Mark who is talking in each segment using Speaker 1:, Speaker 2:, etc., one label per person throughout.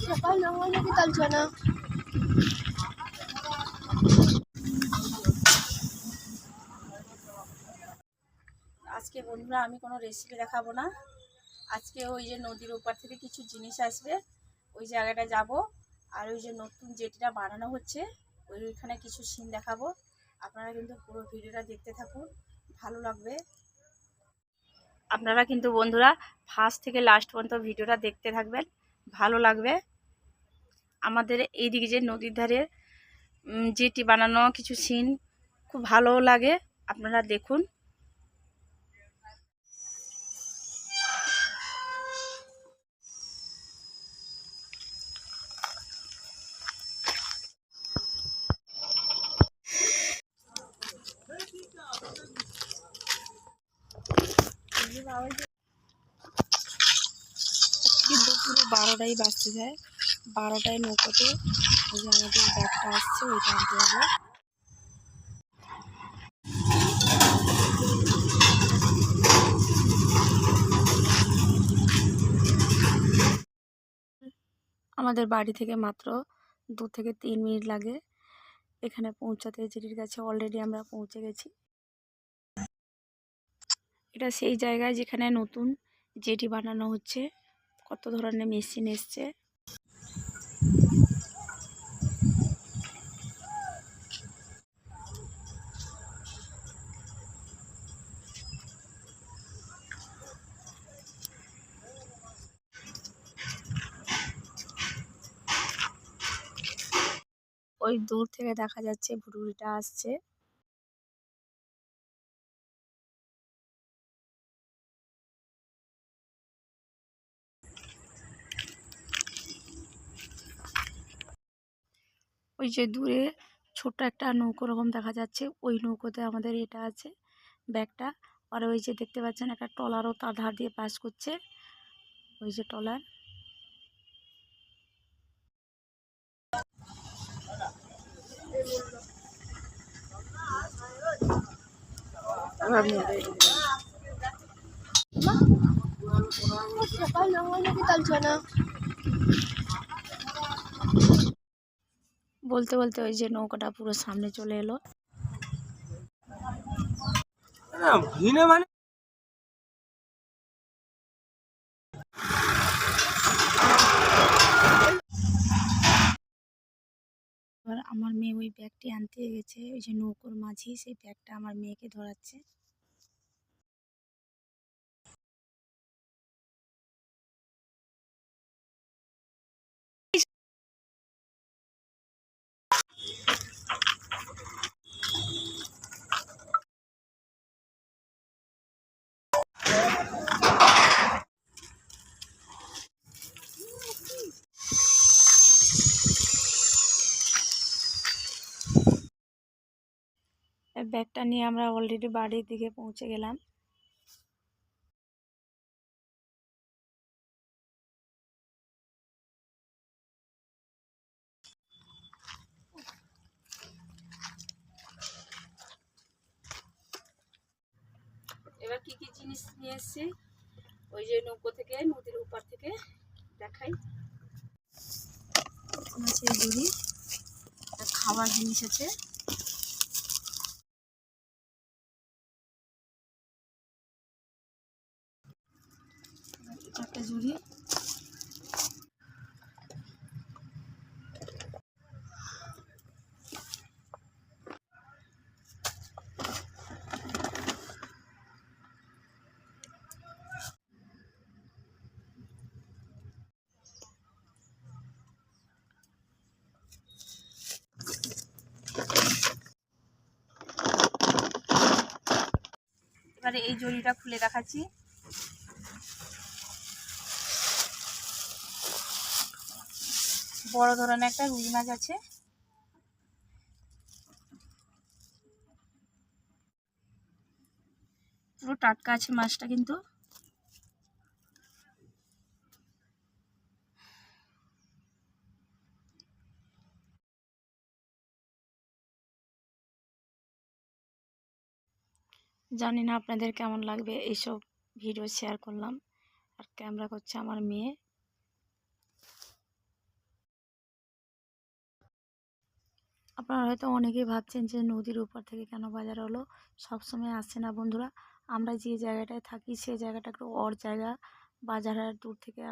Speaker 1: সকাল না হয় নাকি চলছে না। আজকে বন্ধুরা আমি কোনো রেসিপি দেখাবো না। আজকে ওই যে নদীর ওপার থেকে কিছু জিনিস আসবে, ওই জায়গাটা যাব। আর ওই যে নতুন যেটিটা বানানো হচ্ছে ওইখানে কিছু সিন দেখাবো। আপনারা কিন্তু পুরো ভিডিওটা দেখতে থাকুন, ভালো লাগবে। আপনারা কিন্তু বন্ধুরা ফার্স্ট থেকে লাস্ট পর্যন্ত ভিডিওটা দেখতে থাকবেন, ভালো লাগবে। আমাদের এইদিকে যে নদীর ধারে যেটি বানানো কিছু সিন খুব ভালো লাগে, আপনারা দেখুন। কিন্তু পুরো 12টাই বাজতে যায়, 12টায় নৌকাতে ওই যে আমাদের ব্যাগটা আসছে ওইটা আনতে হবে। আমাদের বাড়ি থেকে মাত্র 2 থেকে 3 মিনিট লাগে এখানে পৌঁছাতে। জেটির কাছে অলরেডি আমরা পৌঁছে গেছি। এটা সেই জায়গায় যেখানে নতুন জেটি বানানো হচ্ছে, কত ধরনের মেশিন এসছে। ওই দূর থেকে দেখা যাচ্ছে ভুরুড়িটা আসছে। ওই যে দূরে ছোট্ট একটা নৌকো রকম দেখা যাচ্ছে, ওই নৌকোতে আমাদের এটা আছে ব্যাগটা। আর ওই যে দেখতে পাচ্ছেন একটা ট্রলারও তার ধার দিয়ে পাস করছে, ওই যে ট্রলার। সকাল না হয় নাকি চলছে না। বলতে বলতে ওই যে নৌকাটা পুরো সামনে চলে এলো। এবার আমার মেয়ে ওই ব্যাগটি আনতে গেছে, ওই যে নৌকোর মাঝি সেই ব্যাগটা আমার মেয়েকে ধরাচ্ছে। ব্যাগটা নিয়ে আমরা অলরেডি বাড়ির দিকে পৌঁছে গেলাম। এবার কি কি জিনিস নিয়ে এসেছি ওই যে নৌকো থেকে, নদীর ওপার থেকে দেখাই। আছে দড়ি, খাবার জিনিস আছে, একটা ঝুড়ি। এবারে এই ঝুড়িটা খুলে দেখাচ্ছি। বড় ধরনের একটা রুই মাছ আছে। পুরো টাটকা আছে মাছটা কিন্তু। জানি না আপনাদের কেমন লাগবে, এইসব ভিডিও শেয়ার করলাম। আর ক্যামেরা করছে আমার মেয়ে। আপনারা হয়তো অনেকেই ভাবছেন যে নদীর উপর থেকে কেন বাজার হলো, সবসময় আসছে না বন্ধুরা। আমরা যে জায়গাটায় থাকি সেই জায়গাটা একটু জায়গা, বাজার আর দূর থেকে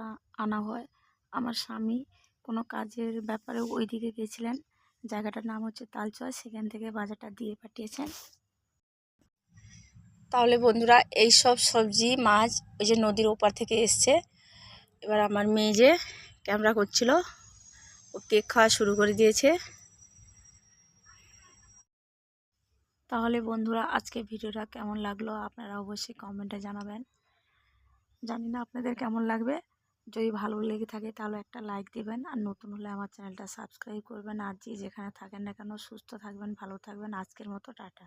Speaker 1: আনা হয়। আমার স্বামী কোনো কাজের ব্যাপারে ওই দিকে গেছিলেন, জায়গাটার নাম হচ্ছে তালচয়, সেখান থেকে বাজারটা দিয়ে পাঠিয়েছেন। তাহলে বন্ধুরা এই সব সবজি মাছ ওই যে নদীর ওপার থেকে এসছে। এবার আমার মেয়ে যে ক্যামেরা করছিল, ও কেক খাওয়া শুরু করে দিয়েছে। তাহলে বন্ধুরা আজকে ভিডিওটা কেমন লাগলো আপনারা অবশ্যই কমেন্টে জানাবেন। জানি না আপনাদের কেমন লাগবে। যদি ভালো লেগে থাকে তাহলে একটা লাইক দিবেন, আর নতুন হলে আমার চ্যানেলটা সাবস্ক্রাইব করবেন। আর যে যেখানে থাকেন না কেন সুস্থ থাকবেন, ভালো থাকবেন। আজকের মতো টাটা।